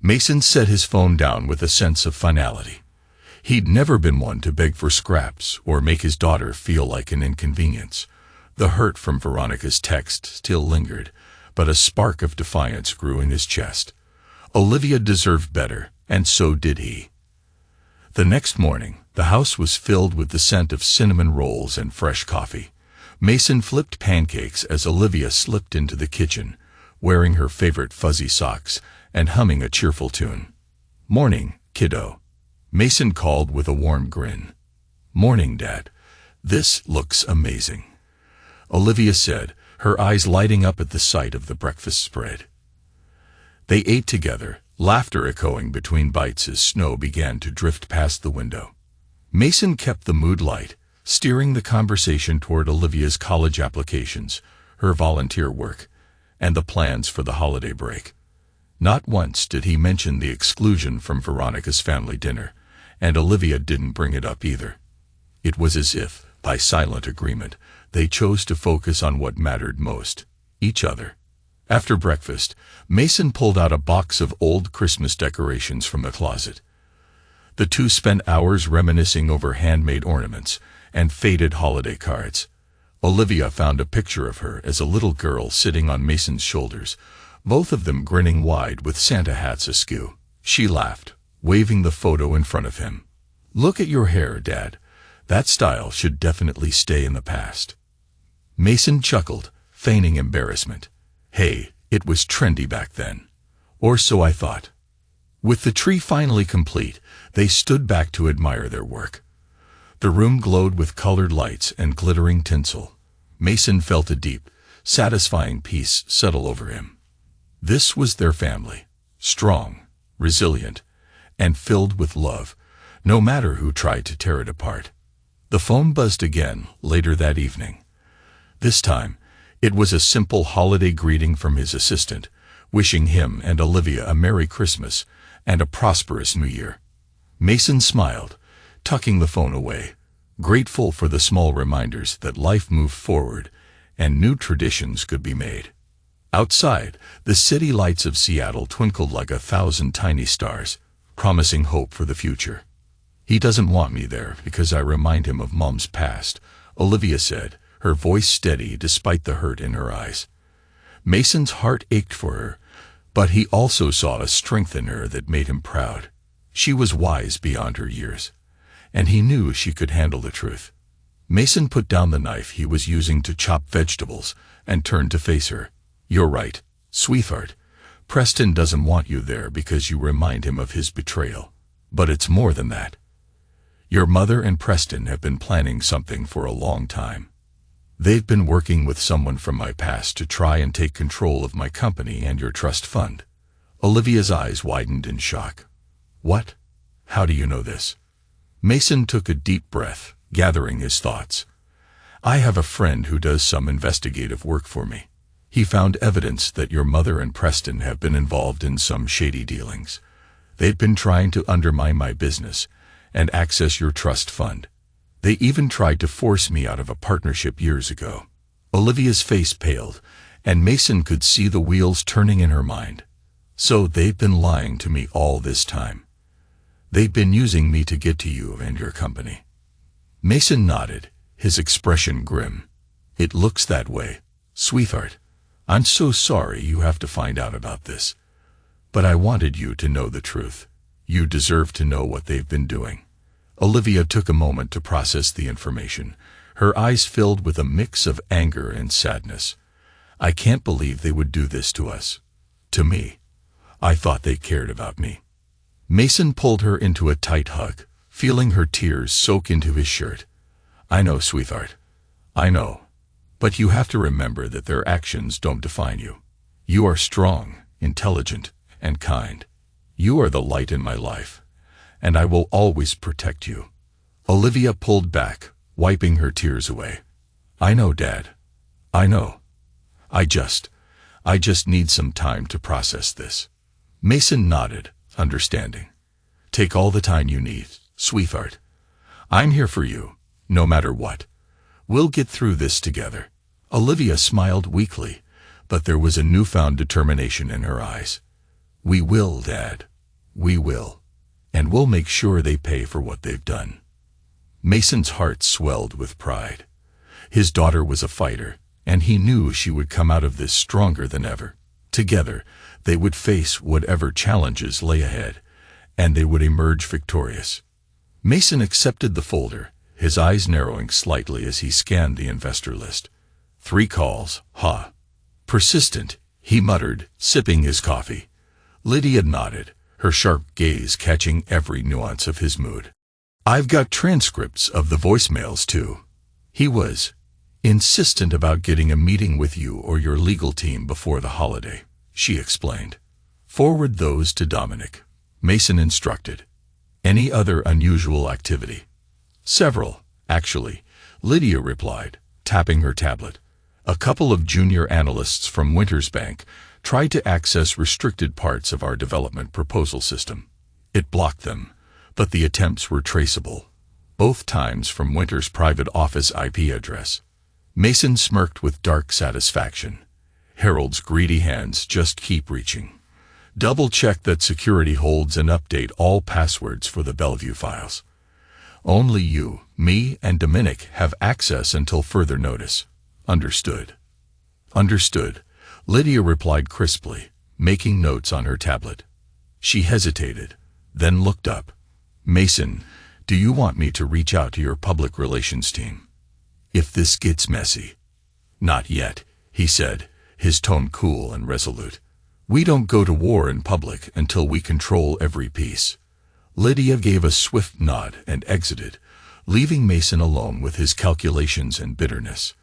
Mason set his phone down with a sense of finality. He'd never been one to beg for scraps or make his daughter feel like an inconvenience. The hurt from Veronica's text still lingered, but a spark of defiance grew in his chest. Olivia deserved better, and so did he. The next morning, the house was filled with the scent of cinnamon rolls and fresh coffee. Mason flipped pancakes as Olivia slipped into the kitchen, wearing her favorite fuzzy socks and humming a cheerful tune. "Morning, kiddo," Mason called with a warm grin. "Morning, Dad. This looks amazing," Olivia said, her eyes lighting up at the sight of the breakfast spread. They ate together, laughter echoing between bites as snow began to drift past the window. Mason kept the mood light, steering the conversation toward Olivia's college applications, her volunteer work, and the plans for the holiday break. Not once did he mention the exclusion from Veronica's family dinner, and Olivia didn't bring it up either. It was as if, by silent agreement, they chose to focus on what mattered most, each other. After breakfast, Mason pulled out a box of old Christmas decorations from the closet. The two spent hours reminiscing over handmade ornaments and faded holiday cards. Olivia found a picture of her as a little girl sitting on Mason's shoulders, both of them grinning wide with Santa hats askew. She laughed, waving the photo in front of him. "Look at your hair, Dad. That style should definitely stay in the past." Mason chuckled, feigning embarrassment. "Hey, it was trendy back then. Or so I thought." With the tree finally complete, they stood back to admire their work. The room glowed with colored lights and glittering tinsel. Mason felt a deep, satisfying peace settle over him. This was their family, strong, resilient, and filled with love, no matter who tried to tear it apart. The phone buzzed again later that evening. This time, it was a simple holiday greeting from his assistant, wishing him and Olivia a Merry Christmas and a prosperous New Year. Mason smiled, tucking the phone away, grateful for the small reminders that life moved forward and new traditions could be made. Outside, the city lights of Seattle twinkled like 1,000 tiny stars, promising hope for the future. "He doesn't want me there because I remind him of Mom's past," Olivia said, her voice steady despite the hurt in her eyes. Mason's heart ached for her, but he also saw a strength in her that made him proud. She was wise beyond her years, and he knew she could handle the truth. Mason put down the knife he was using to chop vegetables and turned to face her. "You're right, sweetheart. Preston doesn't want you there because you remind him of his betrayal. But it's more than that. Your mother and Preston have been planning something for a long time. They've been working with someone from my past to try and take control of my company and your trust fund." Olivia's eyes widened in shock. "What? How do you know this?" Mason took a deep breath, gathering his thoughts. "I have a friend who does some investigative work for me. He found evidence that your mother and Preston have been involved in some shady dealings. They've been trying to undermine my business and access your trust fund. They even tried to force me out of a partnership years ago." Olivia's face paled, and Mason could see the wheels turning in her mind. "So they've been lying to me all this time. They've been using me to get to you and your company." Mason nodded, his expression grim. "It looks that way, sweetheart. I'm so sorry you have to find out about this. But I wanted you to know the truth. You deserve to know what they've been doing." Olivia took a moment to process the information, her eyes filled with a mix of anger and sadness. "I can't believe they would do this to us. To me. I thought they cared about me." Mason pulled her into a tight hug, feeling her tears soak into his shirt. "I know, sweetheart. I know. But you have to remember that their actions don't define you. You are strong, intelligent, and kind. You are the light in my life, and I will always protect you." Olivia pulled back, wiping her tears away. "I know, Dad. I know. I just need some time to process this." Mason nodded, understanding. "Take all the time you need, sweetheart. I'm here for you, no matter what. We'll get through this together." Olivia smiled weakly, but there was a newfound determination in her eyes. "We will, Dad. We will. And we'll make sure they pay for what they've done. Mason's heart swelled with pride. His daughter was a fighter, and he knew she would come out of this stronger than ever. Together, they would face whatever challenges lay ahead, and they would emerge victorious. Mason accepted the folder, his eyes narrowing slightly as he scanned the investor list. 3 calls, huh? Persistent, he muttered, sipping his coffee. Lydia nodded, her sharp gaze catching every nuance of his mood. I've got transcripts of the voicemails, too. He was insistent about getting a meeting with you or your legal team before the holiday, she explained. Forward those to Dominic, Mason instructed. Any other unusual activity? Several, actually, Lydia replied, tapping her tablet. A couple of junior analysts from Winters Bank tried to access restricted parts of our development proposal system. It blocked them, but the attempts were traceable, both times from Winters' private office IP address. Mason smirked with dark satisfaction. Harold's greedy hands just keep reaching. Double-check that security holds and update all passwords for the Bellevue files. Only you, me, and Dominic have access until further notice. Understood. Understood, Lydia replied crisply, making notes on her tablet. She hesitated, then looked up. Mason, do you want me to reach out to your public relations team? If this gets messy. Not yet, he said, his tone cool and resolute. We don't go to war in public until we control every piece. Lydia gave a swift nod and exited, leaving Mason alone with his calculations and bitterness.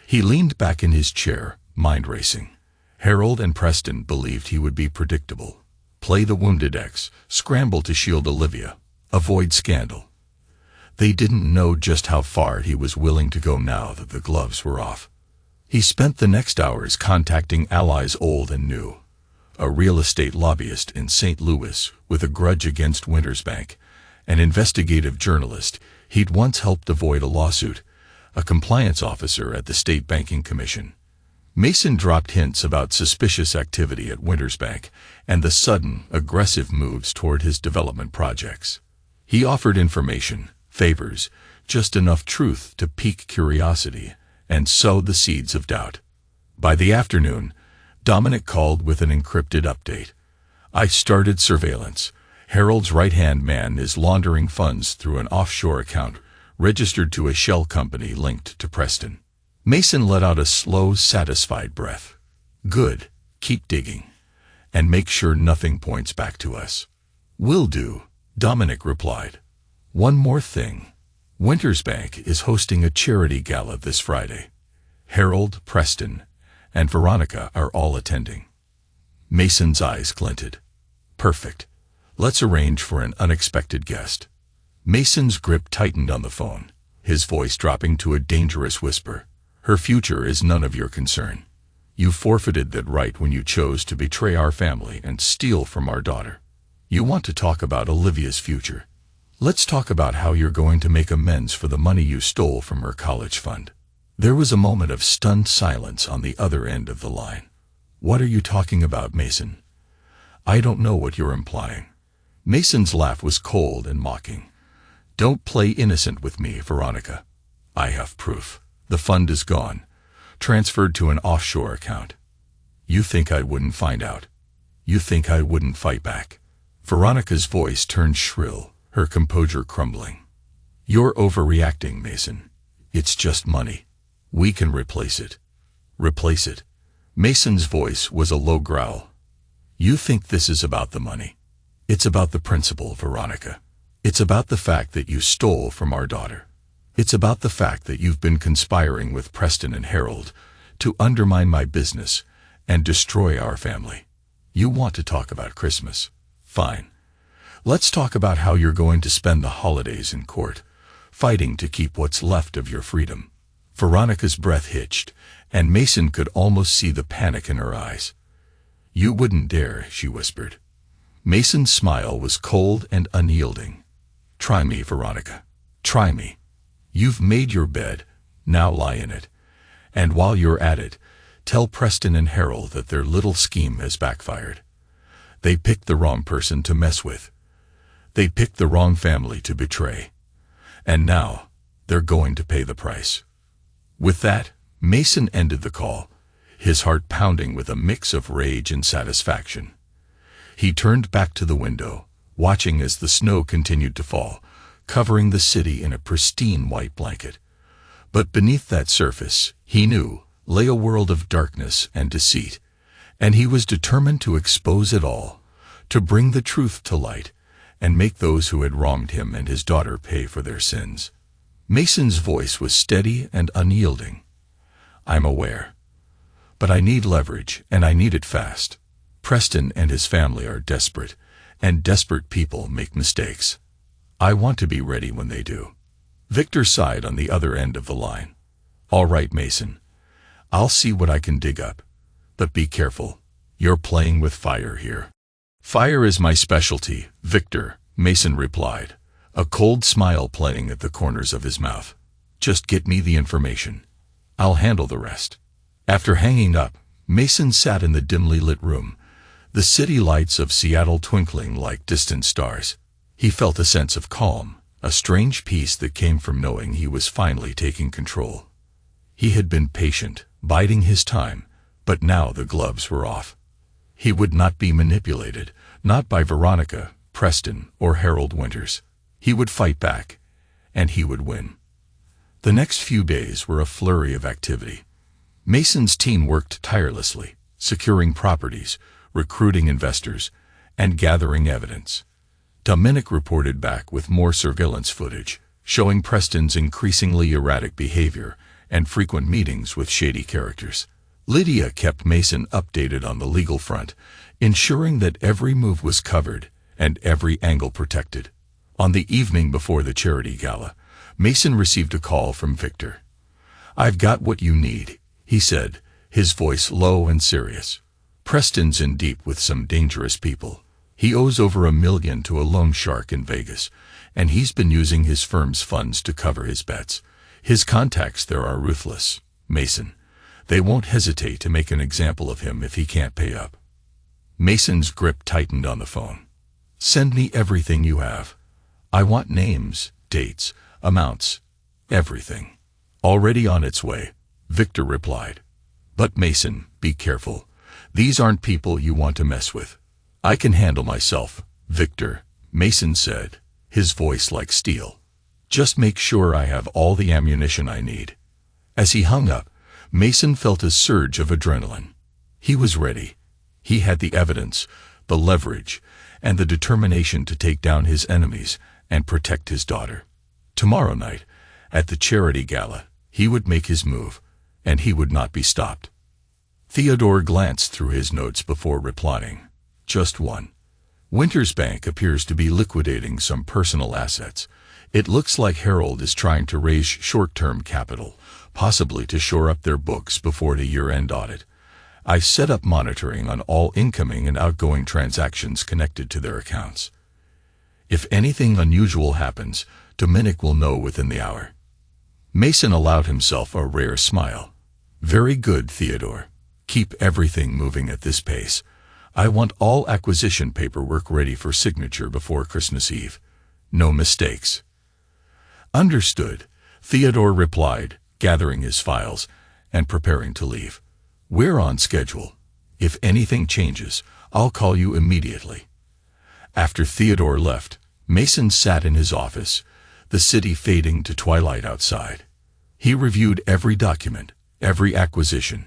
He leaned back in his chair, mind racing. Harold and Preston believed he would be predictable. Play the wounded ex, scramble to shield Olivia, avoid scandal. They didn't know just how far he was willing to go now that the gloves were off. He spent the next hours contacting allies old and new. A real estate lobbyist in St. Louis with a grudge against Winters Bank, an investigative journalist he'd once helped avoid a lawsuit, a compliance officer at the State Banking Commission. Mason dropped hints about suspicious activity at Winters Bank and the sudden, aggressive moves toward his development projects. He offered information, favors, just enough truth to pique curiosity and sow the seeds of doubt. By the afternoon, Dominic called with an encrypted update. I started surveillance. Harold's right-hand man is laundering funds through an offshore account registered to a shell company linked to Preston. Mason let out a slow, satisfied breath. Good. Keep digging. And make sure nothing points back to us. Will do, Dominic replied. One more thing. Winters Bank is hosting a charity gala this Friday. Harold, Preston, and Veronica are all attending. Mason's eyes glinted. Perfect. Let's arrange for an unexpected guest. Mason's grip tightened on the phone, his voice dropping to a dangerous whisper. Her future is none of your concern. You forfeited that right when you chose to betray our family and steal from our daughter. You want to talk about Olivia's future. Let's talk about how you're going to make amends for the money you stole from her college fund. There was a moment of stunned silence on the other end of the line. What are you talking about, Mason? I don't know what you're implying. Mason's laugh was cold and mocking. Don't play innocent with me, Veronica. I have proof. The fund is gone, transferred to an offshore account. You think I wouldn't find out? You think I wouldn't fight back? Veronica's voice turned shrill, her composure crumbling. You're overreacting, Mason. It's just money. We can replace it. Replace it? Mason's voice was a low growl. You think this is about the money? It's about the principle, Veronica. It's about the fact that you stole from our daughter. It's about the fact that you've been conspiring with Preston and Harold to undermine my business and destroy our family. You want to talk about Christmas? Fine. Let's talk about how you're going to spend the holidays in court, fighting to keep what's left of your freedom. Veronica's breath hitched, and Mason could almost see the panic in her eyes. You wouldn't dare, she whispered. Mason's smile was cold and unyielding. Try me, Veronica. Try me. You've made your bed, now lie in it. And while you're at it, tell Preston and Harold that their little scheme has backfired. They picked the wrong person to mess with. They picked the wrong family to betray. And now, they're going to pay the price. With that, Mason ended the call, his heart pounding with a mix of rage and satisfaction. He turned back to the window, watching as the snow continued to fall, covering the city in a pristine white blanket. But beneath that surface, he knew, lay a world of darkness and deceit, and he was determined to expose it all, to bring the truth to light, and make those who had wronged him and his daughter pay for their sins. Mason's voice was steady and unyielding. "I'm aware. But I need leverage, and I need it fast. Preston and his family are desperate, and desperate people make mistakes. I want to be ready when they do." Victor sighed on the other end of the line. "All right, Mason. I'll see what I can dig up. But be careful. You're playing with fire here." "Fire is my specialty, Victor," Mason replied, a cold smile playing at the corners of his mouth. "Just get me the information. I'll handle the rest." After hanging up, Mason sat in the dimly lit room, the city lights of Seattle twinkling like distant stars. He felt a sense of calm, a strange peace that came from knowing he was finally taking control. He had been patient, biding his time, but now the gloves were off. He would not be manipulated, not by Veronica, Preston, or Harold Winters. He would fight back, and he would win. The next few days were a flurry of activity. Mason's team worked tirelessly, securing properties, recruiting investors, and gathering evidence. Dominic reported back with more surveillance footage, showing Preston's increasingly erratic behavior and frequent meetings with shady characters. Lydia kept Mason updated on the legal front, ensuring that every move was covered and every angle protected. On the evening before the charity gala, Mason received a call from Victor. "I've got what you need," he said, his voice low and serious. "Preston's in deep with some dangerous people. He owes over $1 million to a loan shark in Vegas, and he's been using his firm's funds to cover his bets. His contacts there are ruthless, Mason. They won't hesitate to make an example of him if he can't pay up." Mason's grip tightened on the phone. "Send me everything you have. I want names, dates, amounts, everything." "Already on its way," Victor replied. "But Mason, be careful. These aren't people you want to mess with." "I can handle myself, Victor," Mason said, his voice like steel. "Just make sure I have all the ammunition I need." As he hung up, Mason felt a surge of adrenaline. He was ready. He had the evidence, the leverage, and the determination to take down his enemies and protect his daughter. Tomorrow night, at the charity gala, he would make his move, and he would not be stopped. Theodore glanced through his notes before replying. "Just one. Winters Bank appears to be liquidating some personal assets. It looks like Harold is trying to raise short-term capital, possibly to shore up their books before the year-end audit. I've set up monitoring on all incoming and outgoing transactions connected to their accounts. If anything unusual happens, Dominic will know within the hour." Mason allowed himself a rare smile. "Very good, Theodore. Keep everything moving at this pace. I want all acquisition paperwork ready for signature before Christmas Eve. No mistakes." "Understood," Theodore replied, gathering his files and preparing to leave. "We're on schedule. If anything changes, I'll call you immediately." After Theodore left, Mason sat in his office, the city fading to twilight outside. He reviewed every document, every acquisition,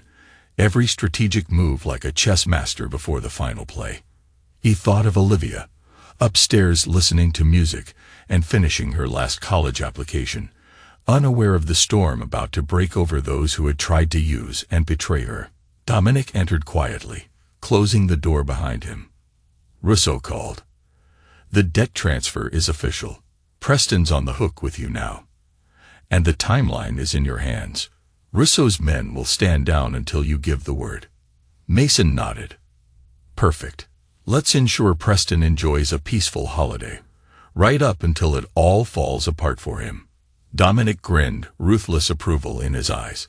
every strategic move like a chess master before the final play. He thought of Olivia, upstairs listening to music and finishing her last college application, unaware of the storm about to break over those who had tried to use and betray her. Dominic entered quietly, closing the door behind him. Russo called. "The debt transfer is official. Preston's on the hook with you now. And the timeline is in your hands. Russo's men will stand down until you give the word." Mason nodded. "Perfect. Let's ensure Preston enjoys a peaceful holiday, right up until it all falls apart for him." Dominic grinned, ruthless approval in his eyes.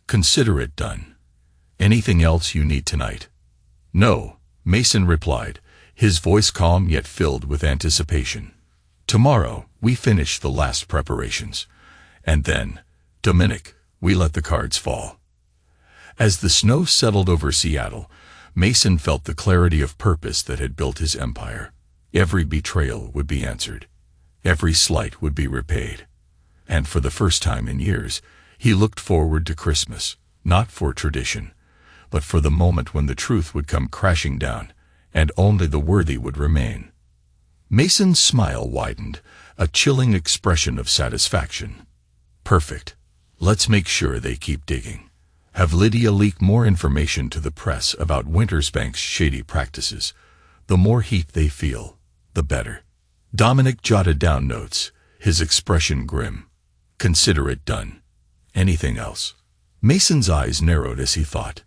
"Consider it done. Anything else you need tonight?" "No," Mason replied, his voice calm yet filled with anticipation. "Tomorrow, we finish the last preparations. And then, Dominic, we let the cards fall." As the snow settled over Seattle, Mason felt the clarity of purpose that had built his empire. Every betrayal would be answered. Every slight would be repaid. And for the first time in years, he looked forward to Christmas, not for tradition, but for the moment when the truth would come crashing down, and only the worthy would remain. Mason's smile widened, a chilling expression of satisfaction. "Perfect. Let's make sure they keep digging. Have Lydia leak more information to the press about Wintersbank's shady practices. The more heat they feel, the better." Dominic jotted down notes, his expression grim. "Consider it done. Anything else?" Mason's eyes narrowed as he thought.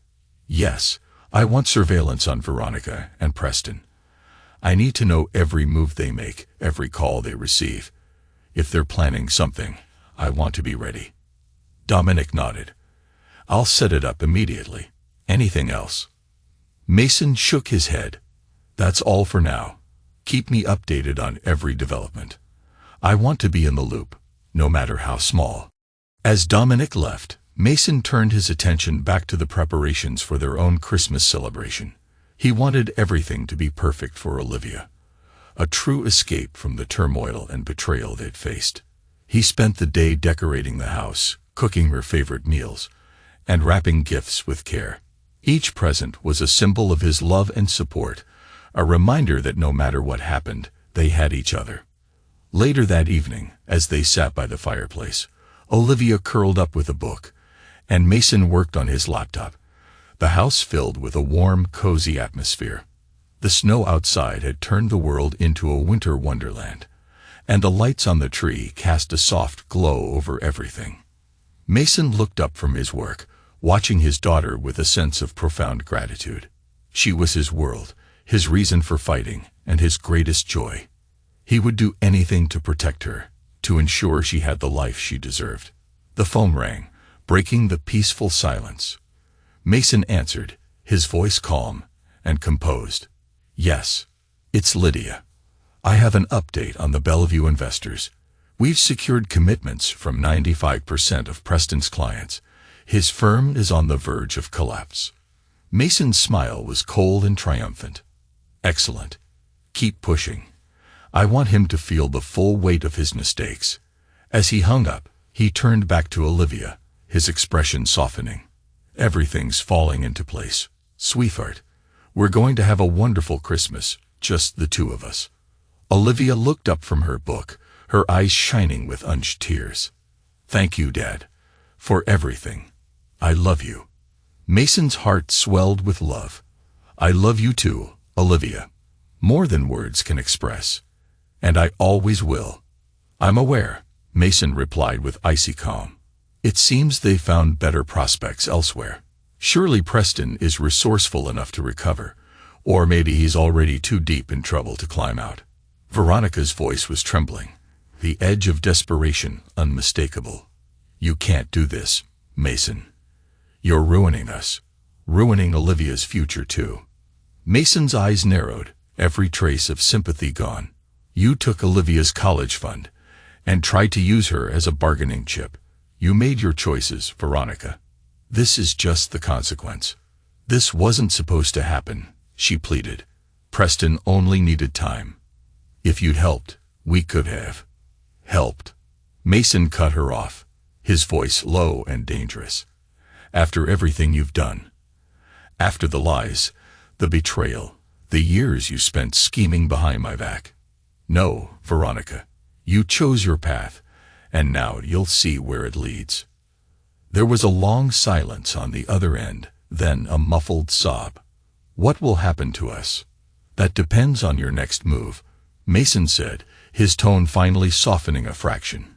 "Yes, I want surveillance on Veronica and Preston. I need to know every move they make, every call they receive. If they're planning something, I want to be ready." Dominic nodded. "I'll set it up immediately. Anything else?" Mason shook his head. "That's all for now. Keep me updated on every development. I want to be in the loop, no matter how small." As Dominic left, Mason turned his attention back to the preparations for their own Christmas celebration. He wanted everything to be perfect for Olivia, a true escape from the turmoil and betrayal they'd faced. He spent the day decorating the house, cooking her favorite meals, and wrapping gifts with care. Each present was a symbol of his love and support, a reminder that no matter what happened, they had each other. Later that evening, as they sat by the fireplace, Olivia curled up with a book, and Mason worked on his laptop. The house filled with a warm, cozy atmosphere. The snow outside had turned the world into a winter wonderland, and the lights on the tree cast a soft glow over everything. Mason looked up from his work, watching his daughter with a sense of profound gratitude. She was his world, his reason for fighting, and his greatest joy. He would do anything to protect her, to ensure she had the life she deserved. The phone rang, breaking the peaceful silence. Mason answered, his voice calm and composed. "Yes, it's Lydia. I have an update on the Bellevue investors. We've secured commitments from 95% of Preston's clients. His firm is on the verge of collapse." Mason's smile was cold and triumphant. "Excellent. Keep pushing. I want him to feel the full weight of his mistakes." As he hung up, he turned back to Olivia, his expression softening. "Everything's falling into place. Sweetheart, we're going to have a wonderful Christmas, just the two of us." Olivia looked up from her book, her eyes shining with unshed tears. "Thank you, Dad, for everything. I love you." Mason's heart swelled with love. "I love you too, Olivia. More than words can express. And I always will." "I'm aware," Mason replied with icy calm. "It seems they found better prospects elsewhere. Surely Preston is resourceful enough to recover, or maybe he's already too deep in trouble to climb out." Veronica's voice was trembling, the edge of desperation unmistakable. "You can't do this, Mason. You're ruining us, ruining Olivia's future too." Mason's eyes narrowed, every trace of sympathy gone. "You took Olivia's college fund and tried to use her as a bargaining chip. You made your choices, Veronica. This is just the consequence." "This wasn't supposed to happen," she pleaded. "Preston only needed time. If you'd helped, we could have." "Helped?" Mason cut her off, his voice low and dangerous. "After everything you've done. After the lies, the betrayal, the years you spent scheming behind my back. No, Veronica, you chose your path, and now you'll see where it leads." There was a long silence on the other end, then a muffled sob. "What will happen to us?" "That depends on your next move," Mason said, his tone finally softening a fraction.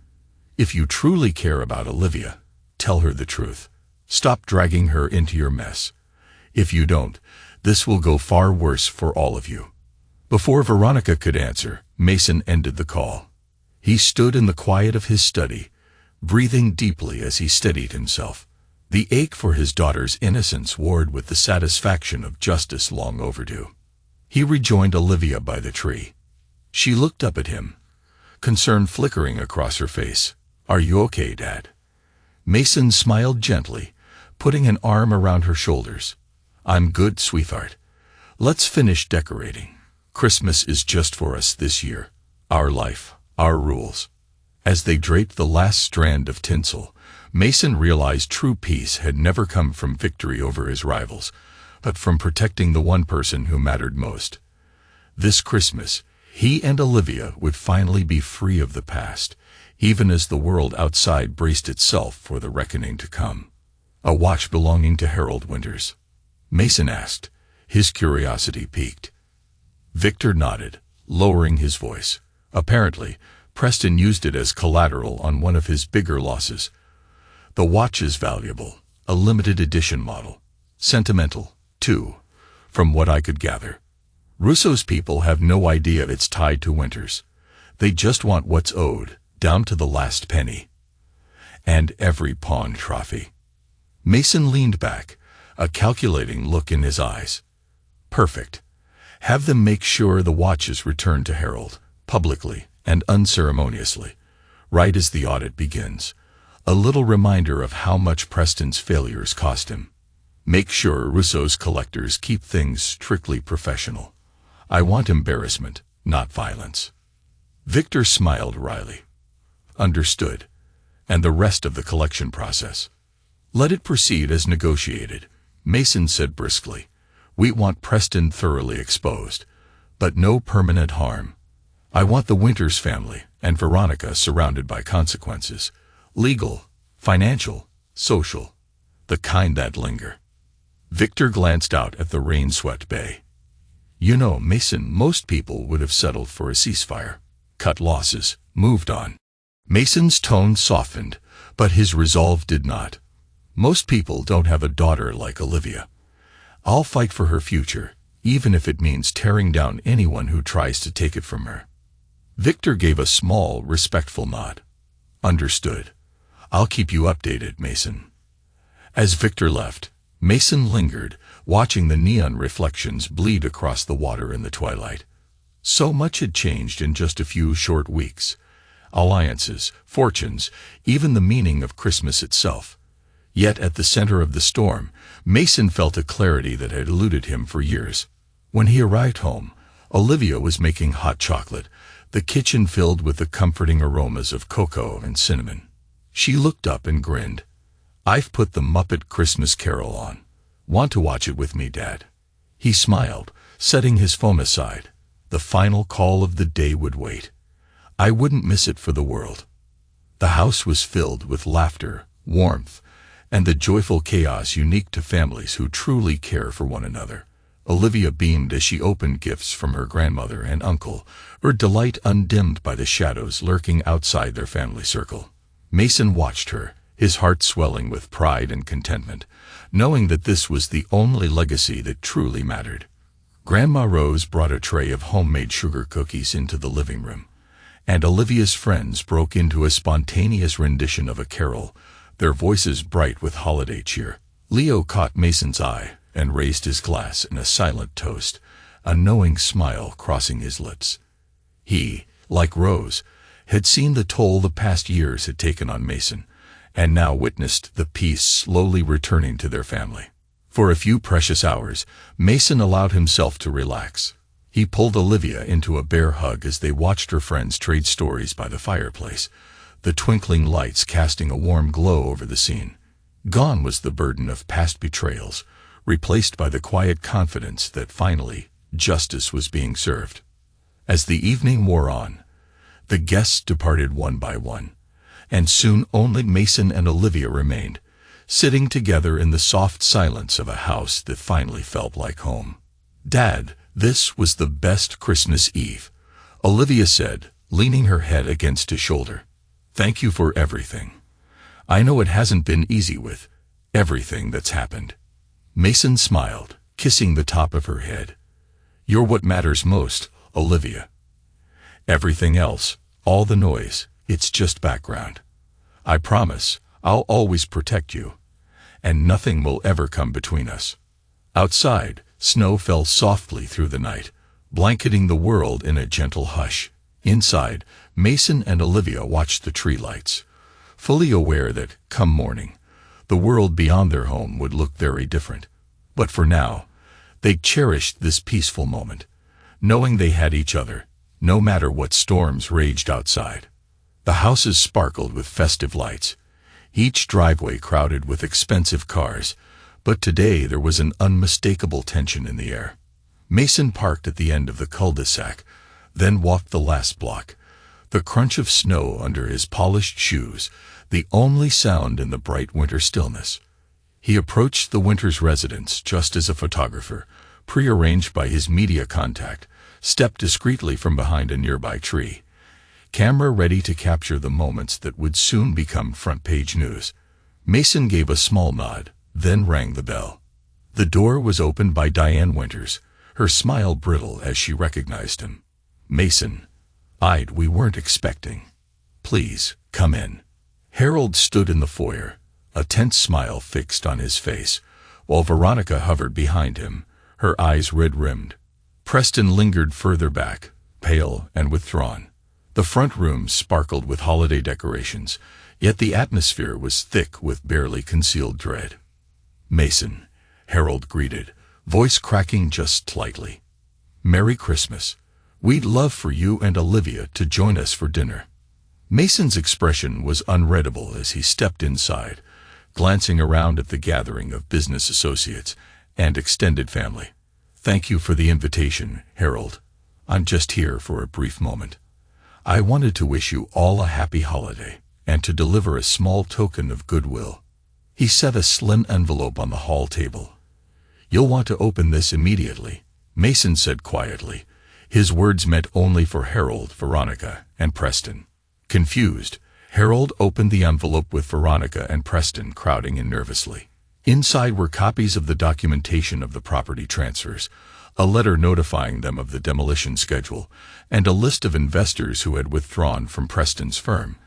"If you truly care about Olivia, tell her the truth. Stop dragging her into your mess. If you don't, this will go far worse for all of you." Before Veronica could answer, Mason ended the call. He stood in the quiet of his study, breathing deeply as he steadied himself. The ache for his daughter's innocence warred with the satisfaction of justice long overdue. He rejoined Olivia by the tree. She looked up at him, concern flickering across her face. "Are you okay, Dad?" Mason smiled gently, putting an arm around her shoulders. "I'm good, sweetheart. Let's finish decorating. Christmas is just for us this year. Our life, our rules." As they draped the last strand of tinsel, Mason realized true peace had never come from victory over his rivals, but from protecting the one person who mattered most. This Christmas, he and Olivia would finally be free of the past, even as the world outside braced itself for the reckoning to come. "A watch belonging to Harold Winters?" Mason asked, his curiosity piqued. Victor nodded, lowering his voice. "Apparently, Preston used it as collateral on one of his bigger losses. The watch is valuable, a limited edition model. Sentimental, too, from what I could gather. Russo's people have no idea it's tied to Winters. They just want what's owed, down to the last penny. And every pawn trophy." Mason leaned back, a calculating look in his eyes. "Perfect. Have them make sure the watch is returned to Harold, publicly and unceremoniously, right as the audit begins. A little reminder of how much Preston's failures cost him. Make sure Russo's collectors keep things strictly professional. I want embarrassment, not violence." Victor smiled wryly. "Understood. And the rest of the collection process?" "Let it proceed as negotiated," Mason said briskly. "We want Preston thoroughly exposed, but no permanent harm. I want the Winters family and Veronica surrounded by consequences. Legal, financial, social. The kind that linger." Victor glanced out at the rain-swept bay. "You know, Mason, most people would have settled for a ceasefire, cut losses, moved on." Mason's tone softened, but his resolve did not. "Most people don't have a daughter like Olivia. I'll fight for her future, even if it means tearing down anyone who tries to take it from her." Victor gave a small, respectful nod. "Understood. I'll keep you updated, Mason." As Victor left, Mason lingered, watching the neon reflections bleed across the water in the twilight. So much had changed in just a few short weeks. Alliances, fortunes, even the meaning of Christmas itself. Yet at the center of the storm, Mason felt a clarity that had eluded him for years. When he arrived home, Olivia was making hot chocolate, the kitchen filled with the comforting aromas of cocoa and cinnamon. She looked up and grinned. "I've put the Muppet Christmas Carol on. Want to watch it with me, Dad?" He smiled, setting his phone aside. The final call of the day would wait. I wouldn't miss it for the world. The house was filled with laughter, warmth, and the joyful chaos unique to families who truly care for one another. Olivia beamed as she opened gifts from her grandmother and uncle, her delight undimmed by the shadows lurking outside their family circle. Mason watched her, his heart swelling with pride and contentment, knowing that this was the only legacy that truly mattered. Grandma Rose brought a tray of homemade sugar cookies into the living room, and Olivia's friends broke into a spontaneous rendition of a carol, their voices bright with holiday cheer. Leo caught Mason's eye and raised his glass in a silent toast, a knowing smile crossing his lips. He, like Rose, had seen the toll the past years had taken on Mason, and now witnessed the peace slowly returning to their family. For a few precious hours, Mason allowed himself to relax. He pulled Olivia into a bear hug as they watched her friends trade stories by the fireplace, the twinkling lights casting a warm glow over the scene. Gone was the burden of past betrayals, replaced by the quiet confidence that finally justice was being served. As the evening wore on, the guests departed one by one, and soon only Mason and Olivia remained, sitting together in the soft silence of a house that finally felt like home. "Dad, this was the best Christmas Eve," Olivia said, leaning her head against his shoulder. "Thank you for everything. I know it hasn't been easy with everything that's happened." Mason smiled, kissing the top of her head. "You're what matters most, Olivia. Everything else, all the noise, it's just background. I promise I'll always protect you, and nothing will ever come between us." Outside, snow fell softly through the night, blanketing the world in a gentle hush. Inside, Mason and Olivia watched the tree lights, fully aware that, come morning, the world beyond their home would look very different. But for now, they cherished this peaceful moment, knowing they had each other, no matter what storms raged outside. The houses sparkled with festive lights, each driveway crowded with expensive cars, but today there was an unmistakable tension in the air. Mason parked at the end of the cul-de-sac, then walked the last block, the crunch of snow under his polished shoes, the only sound in the bright winter stillness. He approached the Winters residence just as a photographer, prearranged by his media contact, stepped discreetly from behind a nearby tree, camera ready to capture the moments that would soon become front-page news. Mason gave a small nod, then rang the bell. The door was opened by Diane Winters, her smile brittle as she recognized him. "Mason, we weren't expecting. Please, come in." Harold stood in the foyer, a tense smile fixed on his face, while Veronica hovered behind him, her eyes red-rimmed. Preston lingered further back, pale and withdrawn. The front room sparkled with holiday decorations, yet the atmosphere was thick with barely concealed dread. "Mason," Harold greeted, voice cracking just slightly. "Merry Christmas. We'd love for you and Olivia to join us for dinner." Mason's expression was unreadable as he stepped inside, glancing around at the gathering of business associates and extended family. "Thank you for the invitation, Harold. I'm just here for a brief moment. I wanted to wish you all a happy holiday and to deliver a small token of goodwill." He set a slim envelope on the hall table. "You'll want to open this immediately," Mason said quietly, his words meant only for Harold, Veronica, and Preston. Confused, Harold opened the envelope with Veronica and Preston crowding in nervously. Inside were copies of the documentation of the property transfers, a letter notifying them of the demolition schedule, and a list of investors who had withdrawn from Preston's firm,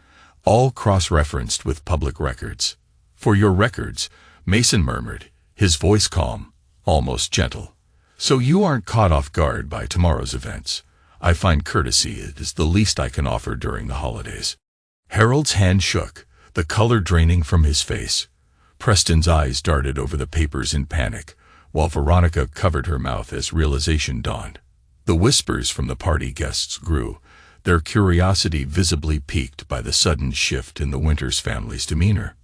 all cross-referenced with public records. "For your records," Mason murmured, his voice calm, almost gentle. "So you aren't caught off guard by tomorrow's events. I find courtesy is the least I can offer during the holidays." Harold's hand shook, the color draining from his face. Preston's eyes darted over the papers in panic, while Veronica covered her mouth as realization dawned. The whispers from the party guests grew, their curiosity visibly piqued by the sudden shift in the Winters family's demeanor.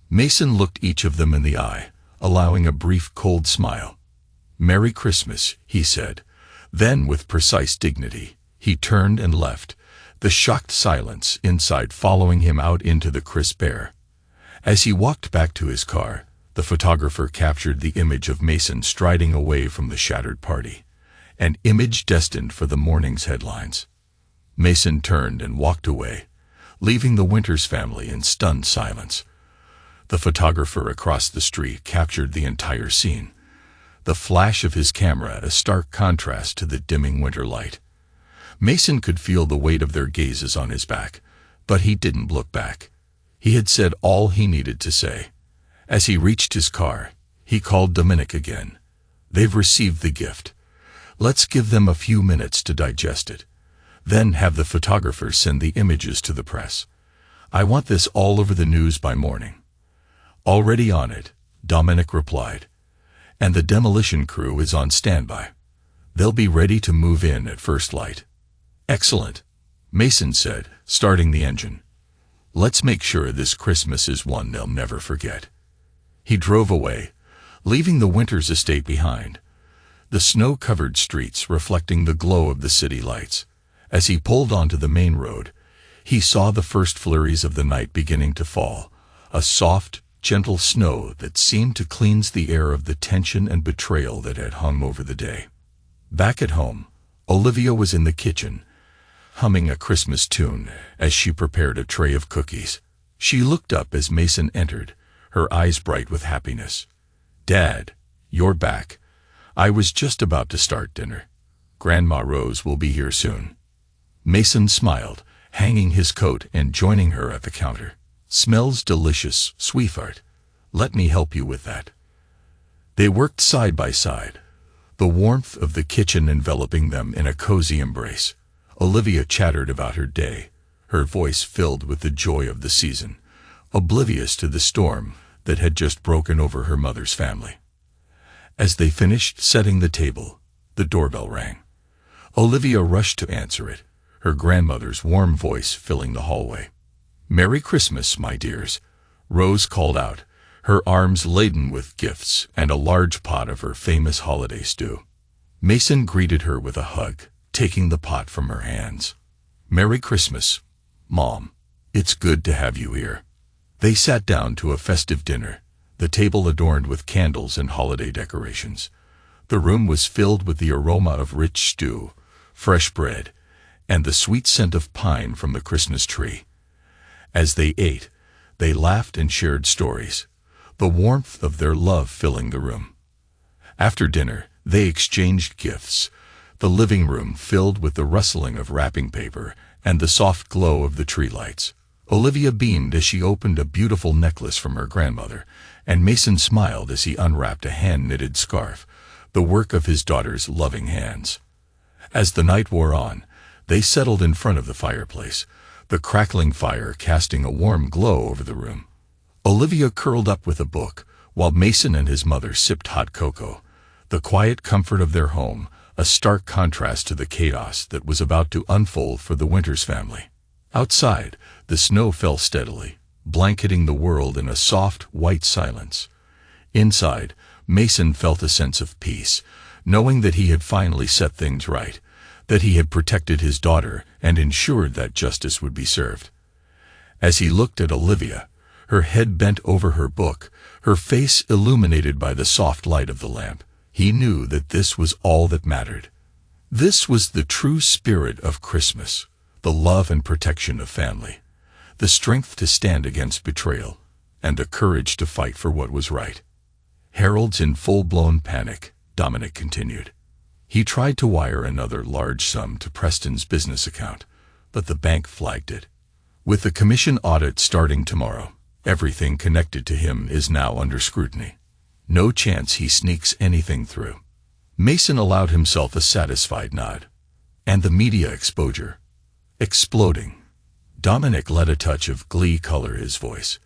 Mason looked each of them in the eye, allowing a brief cold smile. "Merry Christmas," he said. Then, with precise dignity, he turned and left, the shocked silence inside following him out into the crisp air. As he walked back to his car, the photographer captured the image of Mason striding away from the shattered party, an image destined for the morning's headlines. Mason turned and walked away, leaving the Winters family in stunned silence. The photographer across the street captured the entire scene, the flash of his camera a stark contrast to the dimming winter light. Mason could feel the weight of their gazes on his back, but he didn't look back. He had said all he needed to say. As he reached his car, he called Dominic again. "They've received the gift. Let's give them a few minutes to digest it. Then have the photographer send the images to the press. I want this all over the news by morning." "Already on it," Dominic replied. "And the demolition crew is on standby. They'll be ready to move in at first light." "Excellent," Mason said, starting the engine. "Let's make sure this Christmas is one they'll never forget." He drove away, leaving the Winters estate behind, the snow-covered streets reflecting the glow of the city lights. As he pulled onto the main road, he saw the first flurries of the night beginning to fall, a soft, gentle snow that seemed to cleanse the air of the tension and betrayal that had hung over the day. Back at home, Olivia was in the kitchen, humming a Christmas tune as she prepared a tray of cookies. She looked up as Mason entered, her eyes bright with happiness. "Dad, you're back. I was just about to start dinner. Grandma Rose will be here soon." Mason smiled, hanging his coat and joining her at the counter. "Smells delicious, sweetheart. Let me help you with that." They worked side by side, the warmth of the kitchen enveloping them in a cozy embrace. Olivia chattered about her day, her voice filled with the joy of the season, oblivious to the storm that had just broken over her mother's family. As they finished setting the table, the doorbell rang. Olivia rushed to answer it, her grandmother's warm voice filling the hallway. "Merry Christmas, my dears," Rose called out, her arms laden with gifts and a large pot of her famous holiday stew. Mason greeted her with a hug, taking the pot from her hands. "Merry Christmas, Mom. It's good to have you here." They sat down to a festive dinner, the table adorned with candles and holiday decorations. The room was filled with the aroma of rich stew, fresh bread, and the sweet scent of pine from the Christmas tree. As they ate, they laughed and shared stories, the warmth of their love filling the room. After dinner, they exchanged gifts, the living room filled with the rustling of wrapping paper and the soft glow of the tree lights. Olivia beamed as she opened a beautiful necklace from her grandmother, and Mason smiled as he unwrapped a hand-knitted scarf, the work of his daughter's loving hands. As the night wore on, they settled in front of the fireplace, the crackling fire casting a warm glow over the room. Olivia curled up with a book, while Mason and his mother sipped hot cocoa, the quiet comfort of their home, a stark contrast to the chaos that was about to unfold for the Winters family. Outside, the snow fell steadily, blanketing the world in a soft, white silence. Inside, Mason felt a sense of peace, knowing that he had finally set things right, that he had protected his daughter and ensured that justice would be served. As he looked at Olivia, her head bent over her book, her face illuminated by the soft light of the lamp, he knew that this was all that mattered. This was the true spirit of Christmas, the love and protection of family, the strength to stand against betrayal, and the courage to fight for what was right. Harold's in full-blown panic, Dominic continued. He tried to wire another large sum to Preston's business account, but the bank flagged it. With the commission audit starting tomorrow, everything connected to him is now under scrutiny. No chance he sneaks anything through. Mason allowed himself a satisfied nod. And the media exposure. Exploding. Dominic let a touch of glee color his voice.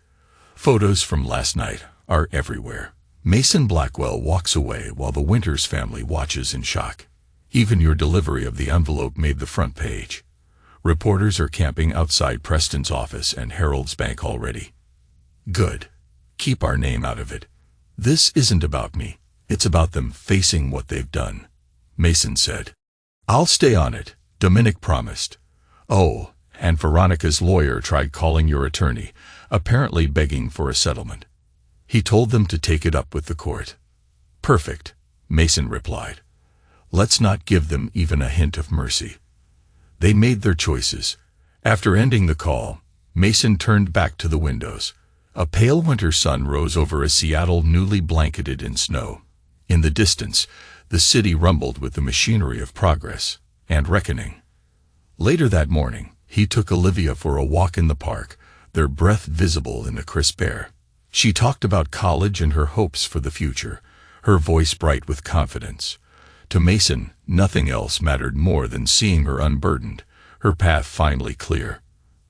Photos from last night are everywhere. Mason Blackwell walks away while the Winters family watches in shock. Even your delivery of the envelope made the front page. Reporters are camping outside Preston's office and Harold's bank already. Good. Keep our name out of it. This isn't about me. It's about them facing what they've done, Mason said. I'll stay on it, Dominic promised. Oh, and Veronica's lawyer tried calling your attorney, apparently begging for a settlement. He told them to take it up with the court. Perfect, Mason replied. Let's not give them even a hint of mercy. They made their choices. After ending the call, Mason turned back to the windows. A pale winter sun rose over a Seattle newly blanketed in snow. In the distance, the city rumbled with the machinery of progress and reckoning. Later that morning, he took Olivia for a walk in the park, their breath visible in the crisp air. She talked about college and her hopes for the future, her voice bright with confidence. To Mason, nothing else mattered more than seeing her unburdened, her path finally clear.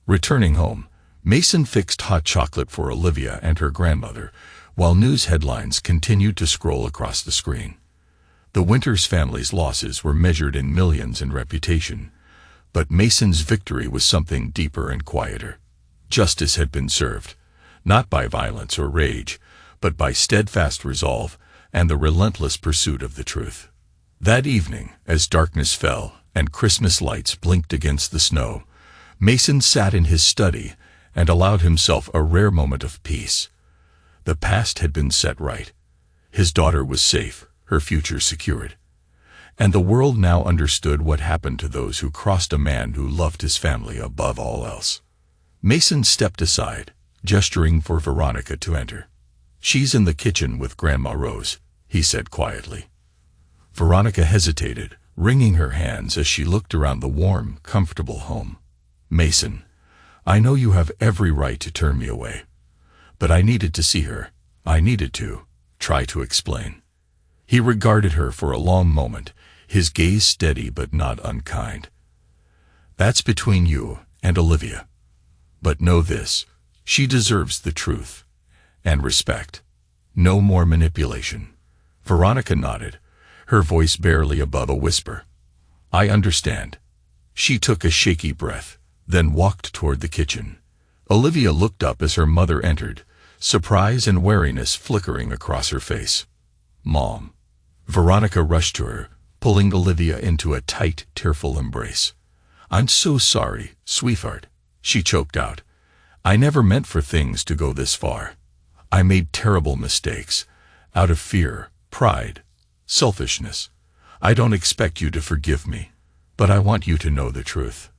Returning home, Mason fixed hot chocolate for Olivia and her grandmother, while news headlines continued to scroll across the screen. The Winters family's losses were measured in millions in reputation, but Mason's victory was something deeper and quieter. Justice had been served, not by violence or rage, but by steadfast resolve and the relentless pursuit of the truth. That evening, as darkness fell and Christmas lights blinked against the snow, Mason sat in his study and allowed himself a rare moment of peace. The past had been set right. His daughter was safe, her future secured. And the world now understood what happened to those who crossed a man who loved his family above all else. Mason stepped aside, gesturing for Veronica to enter. She's in the kitchen with Grandma Rose, he said quietly. Veronica hesitated, wringing her hands as she looked around the warm, comfortable home. Mason, I know you have every right to turn me away, but I needed to see her. I needed to try to explain. He regarded her for a long moment, his gaze steady but not unkind. "That's between you and Olivia. But know this, she deserves the truth. And respect. No more manipulation." Veronica nodded, her voice barely above a whisper. "I understand." She took a shaky breath, then walked toward the kitchen. Olivia looked up as her mother entered, surprise and wariness flickering across her face. "Mom." Veronica rushed to her, pulling Olivia into a tight, tearful embrace. "I'm so sorry, sweetheart," she choked out. "I never meant for things to go this far. I made terrible mistakes, out of fear, pride, selfishness. I don't expect you to forgive me, but I want you to know the truth.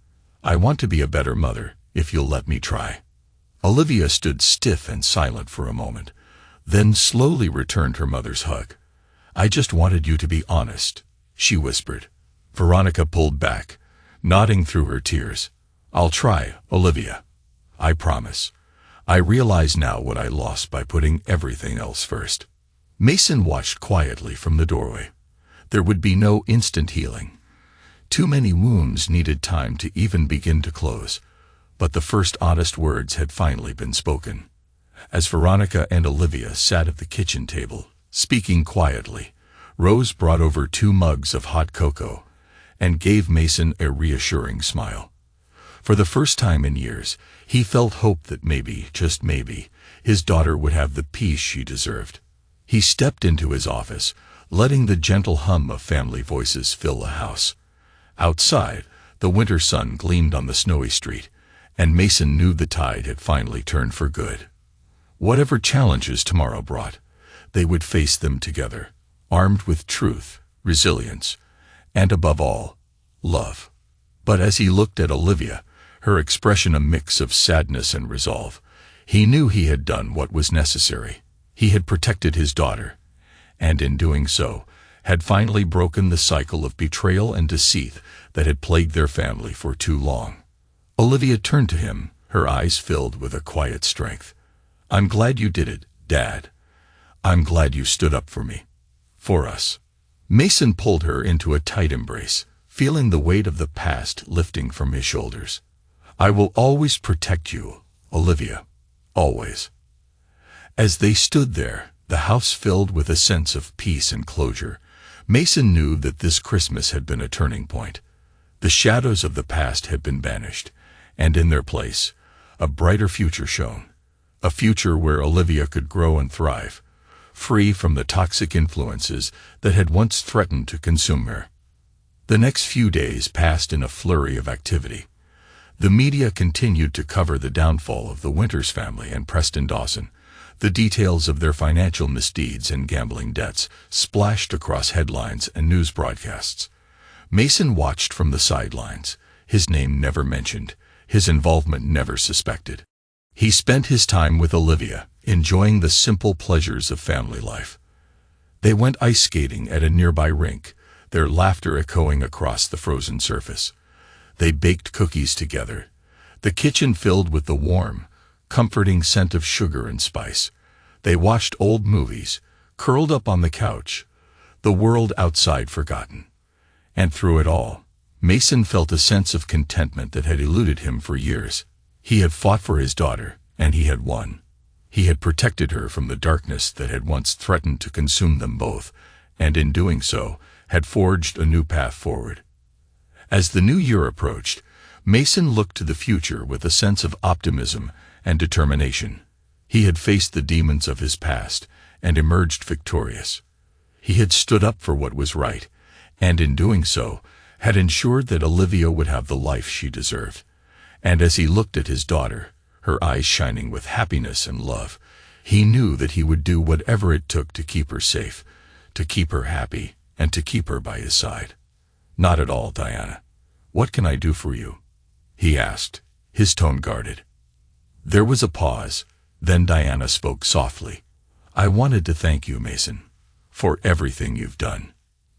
I want to be a better mother, if you'll let me try." Olivia stood stiff and silent for a moment, then slowly returned her mother's hug. "I just wanted you to be honest," she whispered. Veronica pulled back, nodding through her tears. "I'll try, Olivia. I promise. I realize now what I lost by putting everything else first." Mason watched quietly from the doorway. There would be no instant healing. Too many wounds needed time to even begin to close, but the first honest words had finally been spoken. As Veronica and Olivia sat at the kitchen table, speaking quietly, Rose brought over 2 mugs of hot cocoa and gave Mason a reassuring smile. For the first time in years, he felt hope that maybe, just maybe, his daughter would have the peace she deserved. He stepped into his office, letting the gentle hum of family voices fill the house. Outside, the winter sun gleamed on the snowy street, and Mason knew the tide had finally turned for good. Whatever challenges tomorrow brought, they would face them together, armed with truth, resilience, and above all, love. But as he looked at Olivia, her expression a mix of sadness and resolve, he knew he had done what was necessary. He had protected his daughter, and in doing so, had finally broken the cycle of betrayal and deceit that had plagued their family for too long. Olivia turned to him, her eyes filled with a quiet strength. "I'm glad you did it, Dad. I'm glad you stood up for me. For us." Mason pulled her into a tight embrace, feeling the weight of the past lifting from his shoulders. "I will always protect you, Olivia. Always." As they stood there, the house filled with a sense of peace and closure, Mason knew that this Christmas had been a turning point. The shadows of the past had been banished, and in their place, a brighter future shone. A future where Olivia could grow and thrive, free from the toxic influences that had once threatened to consume her. The next few days passed in a flurry of activity. The media continued to cover the downfall of the Winters family and Preston Dawson. The details of their financial misdeeds and gambling debts splashed across headlines and news broadcasts. Mason watched from the sidelines, his name never mentioned, his involvement never suspected. He spent his time with Olivia, enjoying the simple pleasures of family life. They went ice skating at a nearby rink, their laughter echoing across the frozen surface. They baked cookies together, the kitchen filled with the warm, comforting scent of sugar and spice. They watched old movies, curled up on the couch, the world outside forgotten. And through it all, Mason felt a sense of contentment that had eluded him for years. He had fought for his daughter, and he had won. He had protected her from the darkness that had once threatened to consume them both, and in doing so, had forged a new path forward. As the new year approached, Mason looked to the future with a sense of optimism and determination. He had faced the demons of his past and emerged victorious. He had stood up for what was right, and in doing so, had ensured that Olivia would have the life she deserved. And as he looked at his daughter, her eyes shining with happiness and love, he knew that he would do whatever it took to keep her safe, to keep her happy, and to keep her by his side. "Not at all, Diana. What can I do for you?" he asked, his tone guarded. There was a pause, then Diana spoke softly. "I wanted to thank you, Mason, for everything you've done."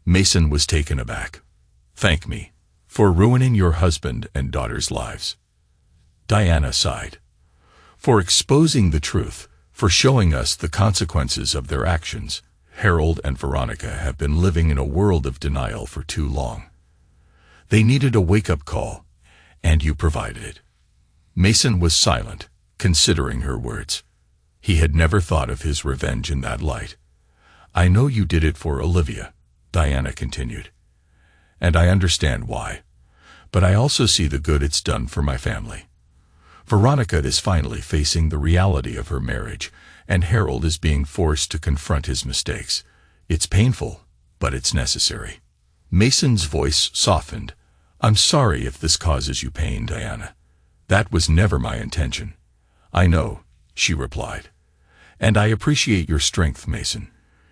Mason was taken aback. "Thank me for ruining your husband and daughter's lives." Diana sighed. "For exposing the truth, for showing us the consequences of their actions. Harold and Veronica have been living in a world of denial for too long. They needed a wake-up call, and you provided it. Mason was silent, considering her words. He had never thought of his revenge in that light. I know you did it for Olivia, Diana continued, and I understand why. But I also see the good it's done for my family. Veronica is finally facing the reality of her marriage, and Harold is being forced to confront his mistakes. It's painful, but it's necessary. Mason's voice softened. I'm sorry if this causes you pain, Diana. That was never my intention. I know, she replied. And I appreciate your strength, Mason.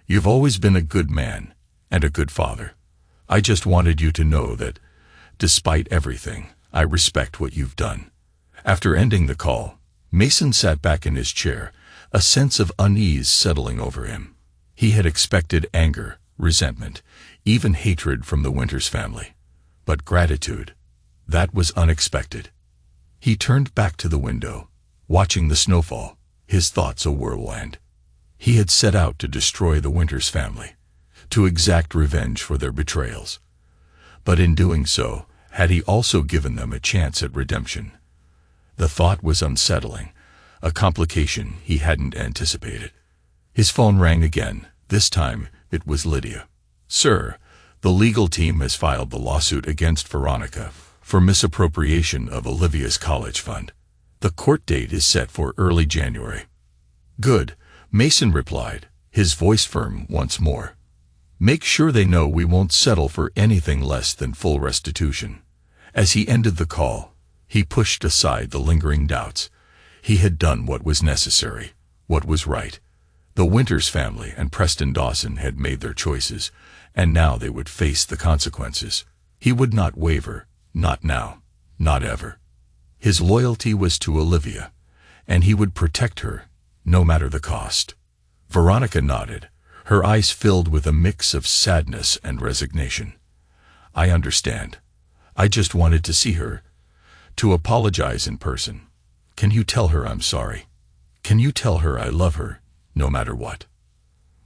You've always been a good man and a good father. I just wanted you to know that, despite everything, I respect what you've done. After ending the call, Mason sat back in his chair, a sense of unease settling over him. He had expected anger, resentment, even hatred from the Winters family. But gratitude, that was unexpected. He turned back to the window, watching the snowfall, his thoughts a whirlwind. He had set out to destroy the Winters family, to exact revenge for their betrayals. But in doing so, had he also given them a chance at redemption? The thought was unsettling, a complication he hadn't anticipated. His phone rang again. This time, it was Lydia. Sir, the legal team has filed the lawsuit against Veronica for misappropriation of Olivia's college fund. The court date is set for early January. Good, Mason replied, his voice firm once more. Make sure they know we won't settle for anything less than full restitution. As he ended the call, he pushed aside the lingering doubts. He had done what was necessary, what was right. The Winters family and Preston Dawson had made their choices, and now they would face the consequences. He would not waver, not now, not ever. His loyalty was to Olivia, and he would protect her, no matter the cost. Veronica nodded, her eyes filled with a mix of sadness and resignation. I understand. I just wanted to see her, to apologize in person. Can you tell her I'm sorry? Can you tell her I love her, no matter what?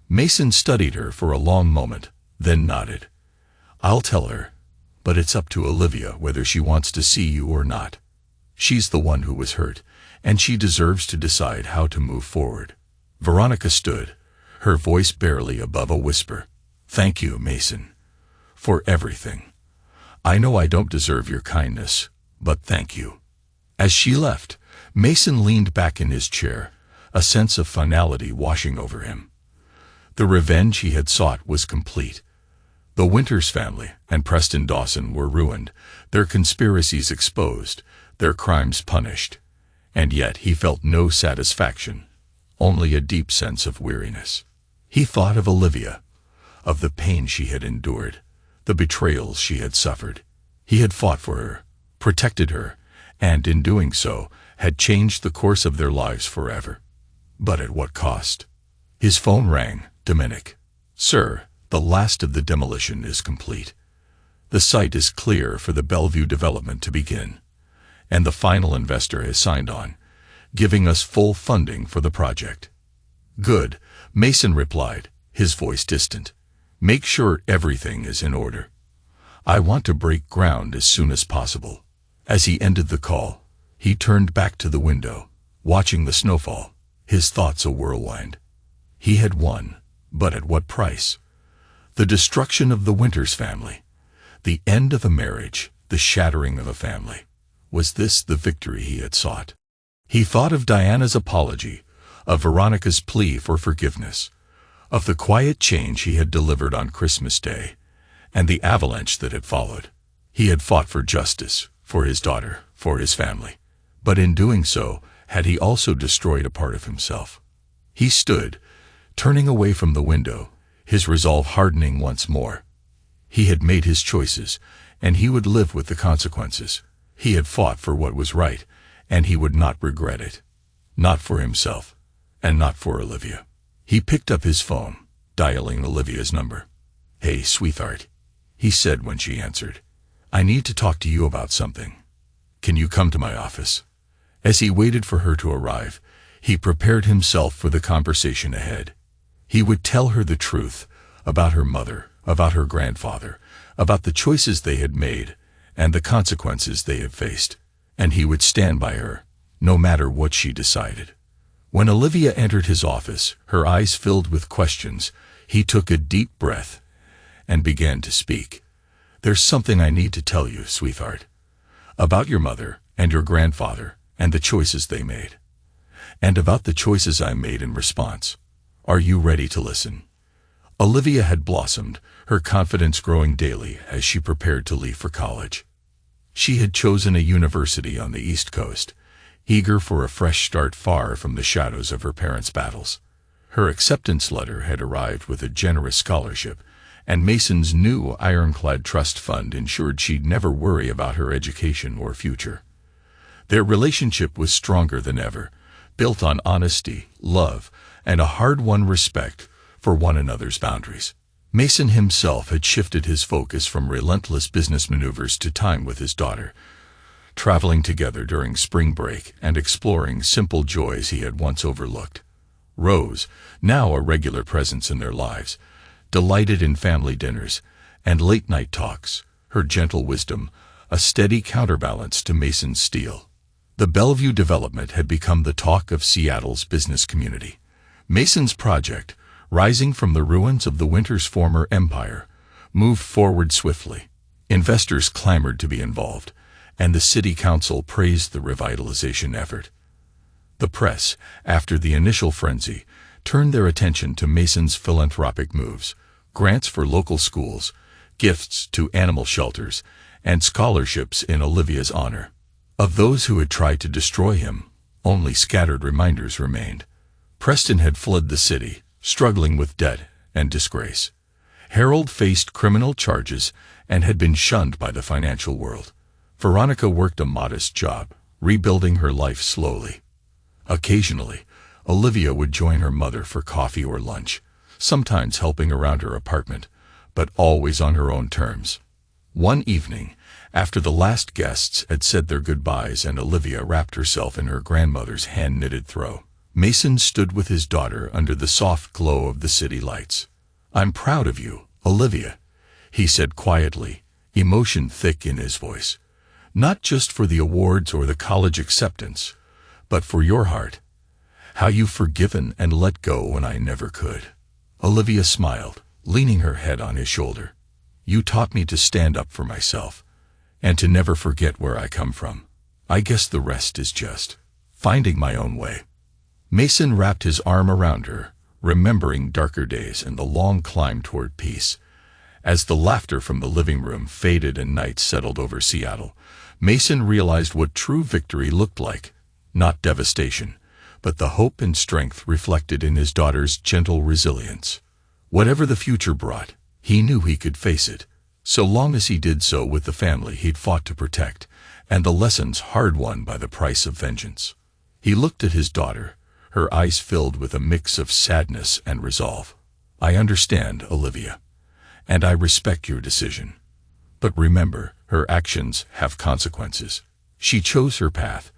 Mason studied her for a long moment, then nodded. I'll tell her, but it's up to Olivia whether she wants to see you or not. She's the one who was hurt, and she deserves to decide how to move forward. Veronica stood, her voice barely above a whisper. Thank you, Mason, for everything. I know I don't deserve your kindness, but thank you. As she left, Mason leaned back in his chair, a sense of finality washing over him. The revenge he had sought was complete. The Winters family and Preston Dawson were ruined, their conspiracies exposed, their crimes punished. And yet he felt no satisfaction, only a deep sense of weariness. He thought of Olivia, of the pain she had endured, the betrayals she had suffered. He had fought for her, protected her, and in doing so, had changed the course of their lives forever. But at what cost? His phone rang. Dominic. Sir, the last of the demolition is complete. The site is clear for the Bellevue development to begin, and the final investor has signed on, giving us full funding for the project. Good, Mason replied, his voice distant. Make sure everything is in order. I want to break ground as soon as possible. As he ended the call, he turned back to the window, watching the snowfall, his thoughts a whirlwind. He had won, but at what price? The destruction of the Winters family, the end of a marriage, the shattering of a family. Was this the victory he had sought? He thought of Diana's apology, of Veronica's plea for forgiveness, of the quiet change he had delivered on Christmas Day, and the avalanche that had followed. He had fought for justice, for his daughter, for his family. But in doing so, had he also destroyed a part of himself? He stood, turning away from the window, his resolve hardening once more. He had made his choices, and he would live with the consequences. He had fought for what was right, and he would not regret it. Not for himself, and not for Olivia. He picked up his phone, dialing Olivia's number. Hey, sweetheart, he said when she answered. I need to talk to you about something. Can you come to my office? As he waited for her to arrive, he prepared himself for the conversation ahead. He would tell her the truth about her mother, about her grandfather, about the choices they had made and the consequences they had faced. And he would stand by her, no matter what she decided. When Olivia entered his office, her eyes filled with questions, he took a deep breath and began to speak. "There's something I need to tell you, sweetheart, about your mother and your grandfather and the choices they made, and about the choices I made in response. Are you ready to listen?" Olivia had blossomed, her confidence growing daily as she prepared to leave for college. She had chosen a university on the East Coast, eager for a fresh start far from the shadows of her parents' battles. Her acceptance letter had arrived with a generous scholarship, and Mason's new ironclad trust fund ensured she'd never worry about her education or future. Their relationship was stronger than ever, built on honesty, love, and a hard-won respect for one another's boundaries. Mason himself had shifted his focus from relentless business maneuvers to time with his daughter, traveling together during spring break and exploring simple joys he had once overlooked. Rose, now a regular presence in their lives, delighted in family dinners and late-night talks, her gentle wisdom a steady counterbalance to Mason's steel. The Bellevue development had become the talk of Seattle's business community. Mason's project, rising from the ruins of the Winters' former empire, moved forward swiftly. Investors clamored to be involved, and the city council praised the revitalization effort. The press, after the initial frenzy, turned their attention to Mason's philanthropic moves, grants for local schools, gifts to animal shelters, and scholarships in Olivia's honor. Of those who had tried to destroy him, only scattered reminders remained. Preston had fled the city, struggling with debt and disgrace. Harold faced criminal charges and had been shunned by the financial world. Veronica worked a modest job, rebuilding her life slowly. Occasionally, Olivia would join her mother for coffee or lunch, sometimes helping around her apartment, but always on her own terms. One evening, after the last guests had said their goodbyes and Olivia wrapped herself in her grandmother's hand-knitted throw, Mason stood with his daughter under the soft glow of the city lights. "I'm proud of you, Olivia," he said quietly, emotion thick in his voice. "Not just for the awards or the college acceptance, but for your heart. How you've forgiven and let go when I never could." Olivia smiled, leaning her head on his shoulder. "You taught me to stand up for myself, and to never forget where I come from. I guess the rest is just finding my own way." Mason wrapped his arm around her, remembering darker days and the long climb toward peace. As the laughter from the living room faded and night settled over Seattle, Mason realized what true victory looked like. Not devastation, but the hope and strength reflected in his daughter's gentle resilience. Whatever the future brought, he knew he could face it, so long as he did so with the family he'd fought to protect, and the lessons hard-won by the price of vengeance. He looked at his daughter, her eyes filled with a mix of sadness and resolve. "I understand, Olivia, and I respect your decision. But remember, her actions have consequences. She chose her path,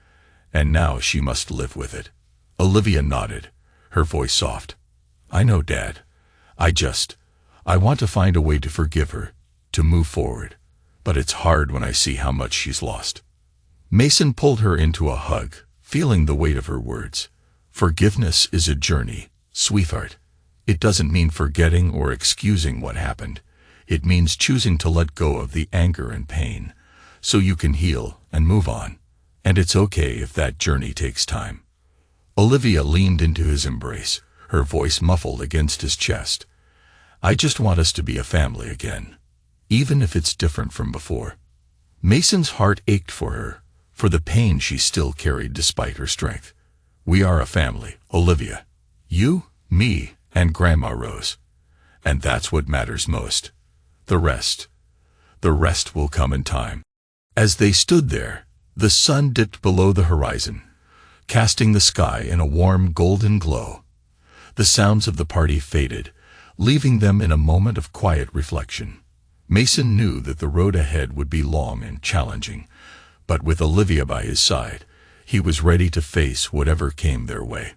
and now she must live with it." Olivia nodded, her voice soft. "I know, Dad. I want to find a way to forgive her, to move forward. But it's hard when I see how much she's lost." Mason pulled her into a hug, feeling the weight of her words. "Forgiveness is a journey, sweetheart. It doesn't mean forgetting or excusing what happened. It means choosing to let go of the anger and pain, so you can heal and move on. And it's okay if that journey takes time." Olivia leaned into his embrace, her voice muffled against his chest. "I just want us to be a family again, even if it's different from before." Mason's heart ached for her, for the pain she still carried despite her strength. "We are a family, Olivia. You, me, and Grandma Rose. And that's what matters most. The rest will come in time." As they stood there, the sun dipped below the horizon, casting the sky in a warm golden glow. The sounds of the party faded, leaving them in a moment of quiet reflection. Mason knew that the road ahead would be long and challenging, but with Olivia by his side, he was ready to face whatever came their way.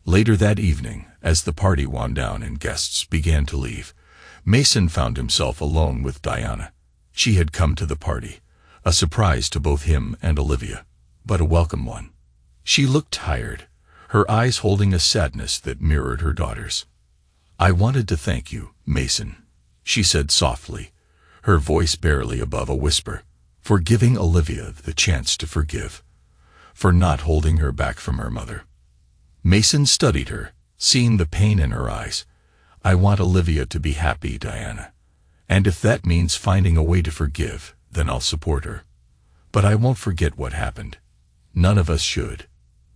Later that evening, as the party wound down and guests began to leave, Mason found himself alone with Diana. She had come to the party, a surprise to both him and Olivia, but a welcome one. She looked tired, her eyes holding a sadness that mirrored her daughter's. "I wanted to thank you, Mason," she said softly, her voice barely above a whisper, "for giving Olivia the chance to forgive, for not holding her back from her mother." Mason studied her, seeing the pain in her eyes. "I want Olivia to be happy, Diana. And if that means finding a way to forgive, then I'll support her. But I won't forget what happened. None of us should."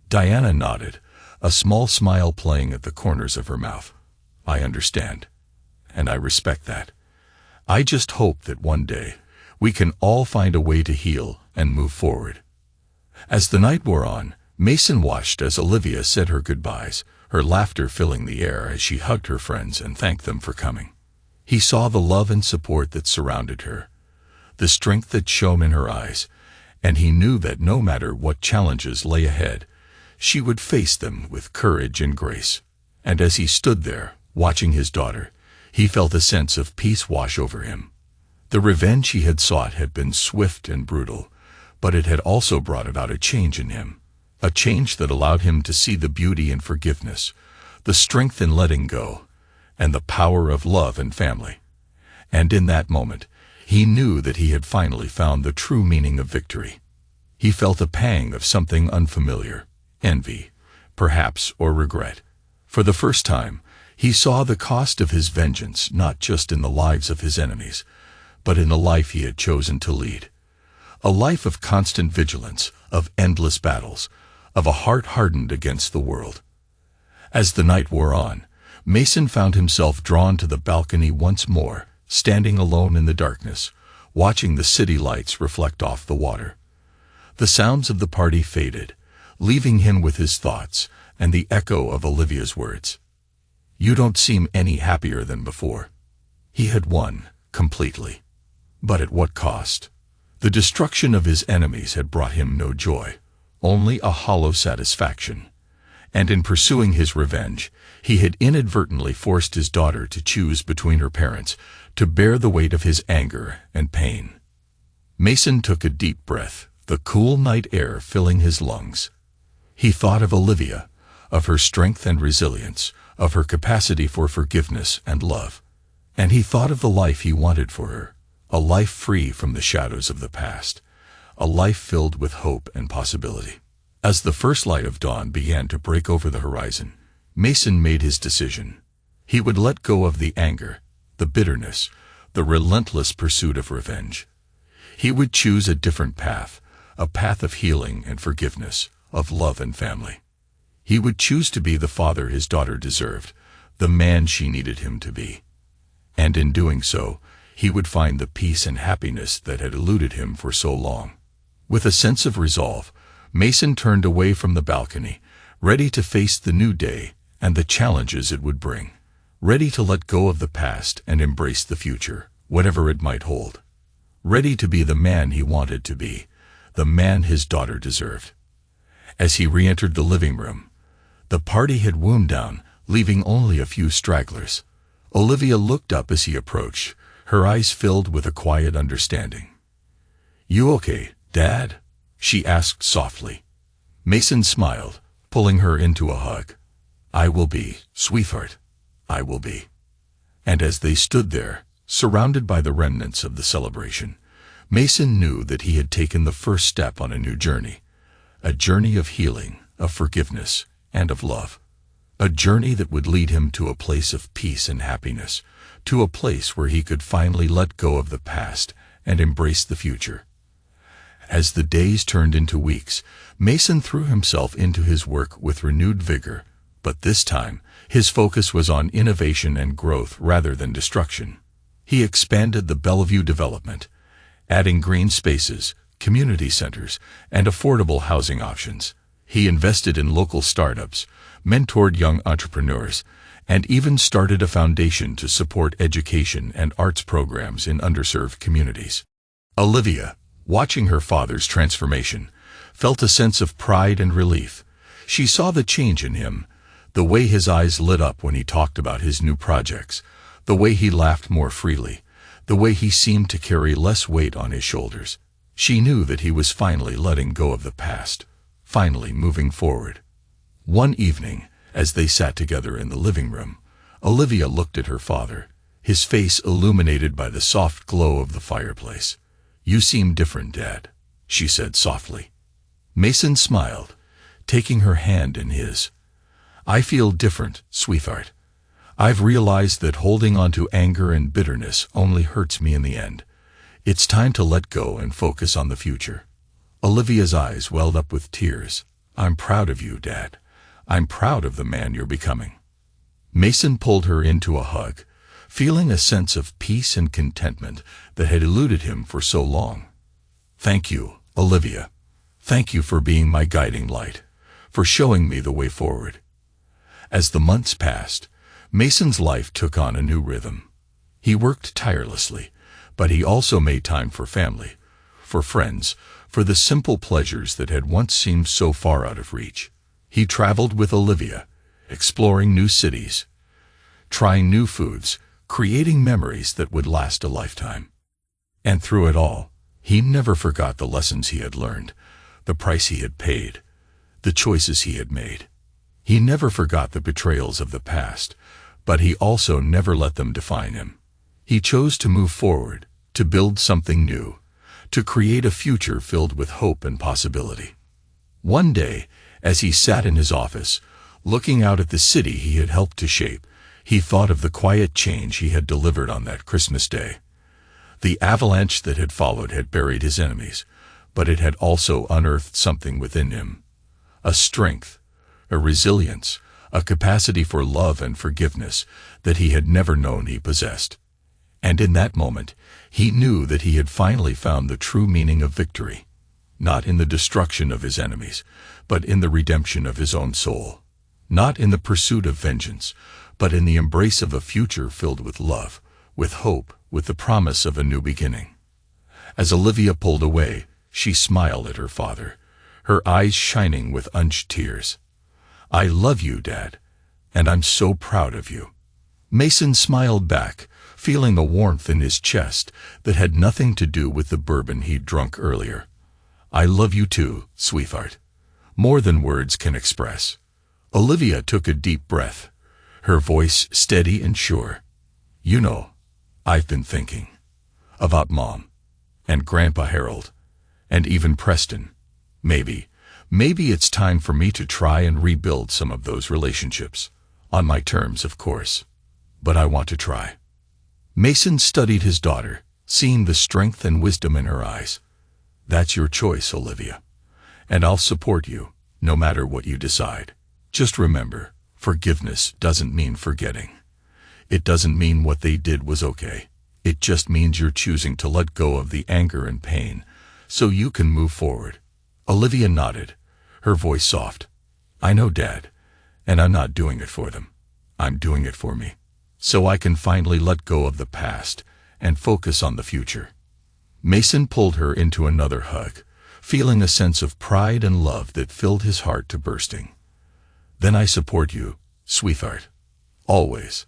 Diana nodded, a small smile playing at the corners of her mouth. "I understand. And I respect that. I just hope that one day we can all find a way to heal and move forward." As the night wore on, Mason watched as Olivia said her goodbyes, her laughter filling the air as she hugged her friends and thanked them for coming. He saw the love and support that surrounded her, the strength that shone in her eyes, and he knew that no matter what challenges lay ahead, she would face them with courage and grace. And as he stood there, watching his daughter, he felt a sense of peace wash over him. The revenge he had sought had been swift and brutal, but it had also brought about a change in him, a change that allowed him to see the beauty in forgiveness, the strength in letting go, and the power of love and family. And in that moment, he knew that he had finally found the true meaning of victory. He felt a pang of something unfamiliar, envy, perhaps, or regret. For the first time, he saw the cost of his vengeance not just in the lives of his enemies, but in the life he had chosen to lead. A life of constant vigilance, of endless battles, of a heart hardened against the world. As the night wore on, Mason found himself drawn to the balcony once more, standing alone in the darkness, watching the city lights reflect off the water. The sounds of the party faded, leaving him with his thoughts and the echo of Olivia's words. "You don't seem any happier than before." He had won, completely. But at what cost? The destruction of his enemies had brought him no joy, only a hollow satisfaction. And in pursuing his revenge, he had inadvertently forced his daughter to choose between her parents, to bear the weight of his anger and pain. Mason took a deep breath, the cool night air filling his lungs. He thought of Olivia, of her strength and resilience, of her capacity for forgiveness and love. And he thought of the life he wanted for her, a life free from the shadows of the past, a life filled with hope and possibility. As the first light of dawn began to break over the horizon, Mason made his decision. He would let go of the anger, the bitterness, the relentless pursuit of revenge. He would choose a different path, a path of healing and forgiveness, of love and family. He would choose to be the father his daughter deserved, the man she needed him to be. And in doing so, he would find the peace and happiness that had eluded him for so long. With a sense of resolve, Mason turned away from the balcony, ready to face the new day and the challenges it would bring, ready to let go of the past and embrace the future, whatever it might hold, ready to be the man he wanted to be, the man his daughter deserved. As he re-entered the living room, the party had wound down, leaving only a few stragglers. Olivia looked up as he approached, her eyes filled with a quiet understanding. "You okay, Dad?" she asked softly. Mason smiled, pulling her into a hug. "I will be, sweetheart. I will be." And as they stood there, surrounded by the remnants of the celebration, Mason knew that he had taken the first step on a new journey, a journey of healing, of forgiveness, and of love. A journey that would lead him to a place of peace and happiness, to a place where he could finally let go of the past and embrace the future. As the days turned into weeks, Mason threw himself into his work with renewed vigor, but this time, his focus was on innovation and growth rather than destruction. He expanded the Bellevue development, adding green spaces, community centers, and affordable housing options. He invested in local startups, mentored young entrepreneurs, and even started a foundation to support education and arts programs in underserved communities. Olivia, watching her father's transformation, felt a sense of pride and relief. She saw the change in him, The way his eyes lit up when he talked about his new projects, the way he laughed more freely, the way he seemed to carry less weight on his shoulders. She knew that he was finally letting go of the past, finally moving forward. One evening, as they sat together in the living room, Olivia looked at her father, his face illuminated by the soft glow of the fireplace. "You seem different, Dad," she said softly. Mason smiled, taking her hand in his. "I feel different, sweetheart. I've realized that holding on to anger and bitterness only hurts me in the end. It's time to let go and focus on the future." Olivia's eyes welled up with tears. "I'm proud of you, Dad. I'm proud of the man you're becoming." Mason pulled her into a hug, feeling a sense of peace and contentment that had eluded him for so long. "Thank you, Olivia. Thank you for being my guiding light, for showing me the way forward." As the months passed, Mason's life took on a new rhythm. He worked tirelessly, but he also made time for family, for friends, for the simple pleasures that had once seemed so far out of reach. He traveled with Olivia, exploring new cities, trying new foods, creating memories that would last a lifetime. And through it all, he never forgot the lessons he had learned, the price he had paid, the choices he had made. He never forgot the betrayals of the past, but he also never let them define him. He chose to move forward, to build something new, to create a future filled with hope and possibility. One day, as he sat in his office, looking out at the city he had helped to shape, he thought of the quiet change he had delivered on that Christmas day. The avalanche that had followed had buried his enemies, but it had also unearthed something within him. A strength, a resilience, a capacity for love and forgiveness that he had never known he possessed. And in that moment, he knew that he had finally found the true meaning of victory, not in the destruction of his enemies, but in the redemption of his own soul. Not in the pursuit of vengeance, but in the embrace of a future filled with love, with hope, with the promise of a new beginning. As Olivia pulled away, she smiled at her father, her eyes shining with unshed tears. "I love you, Dad, and I'm so proud of you." Mason smiled back, feeling a warmth in his chest that had nothing to do with the bourbon he'd drunk earlier. "I love you too, sweetheart. More than words can express." Olivia took a deep breath, her voice steady and sure. "You know, I've been thinking about Mom, and Grandpa Harold, and even Preston. Maybe it's time for me to try and rebuild some of those relationships. On my terms, of course. But I want to try." Mason studied his daughter, seeing the strength and wisdom in her eyes. "That's your choice, Olivia. And I'll support you, no matter what you decide. Just remember, forgiveness doesn't mean forgetting. It doesn't mean what they did was okay. It just means you're choosing to let go of the anger and pain, so you can move forward." Olivia nodded, her voice soft. "I know, Dad, and I'm not doing it for them. I'm doing it for me, so I can finally let go of the past and focus on the future." Mason pulled her into another hug, feeling a sense of pride and love that filled his heart to bursting. "Then I support you, sweetheart. Always."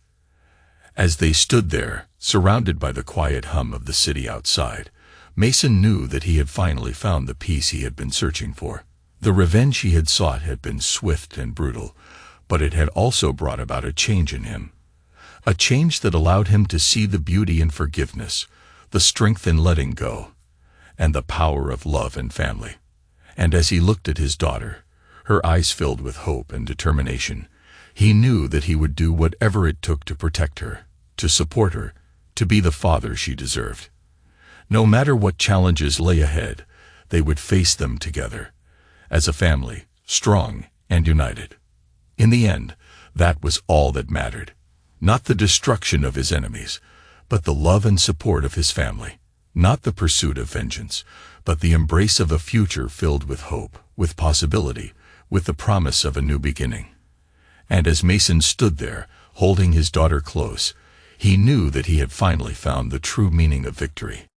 As they stood there, surrounded by the quiet hum of the city outside, Mason knew that he had finally found the peace he had been searching for. The revenge he had sought had been swift and brutal, but it had also brought about a change in him. A change that allowed him to see the beauty in forgiveness, the strength in letting go, and the power of love and family. And as he looked at his daughter, her eyes filled with hope and determination, he knew that he would do whatever it took to protect her, to support her, to be the father she deserved. No matter what challenges lay ahead, they would face them together, as a family, strong and united. In the end, that was all that mattered. Not the destruction of his enemies, but the love and support of his family. Not the pursuit of vengeance, but the embrace of a future filled with hope, with possibility, with the promise of a new beginning. And as Mason stood there, holding his daughter close, he knew that he had finally found the true meaning of victory.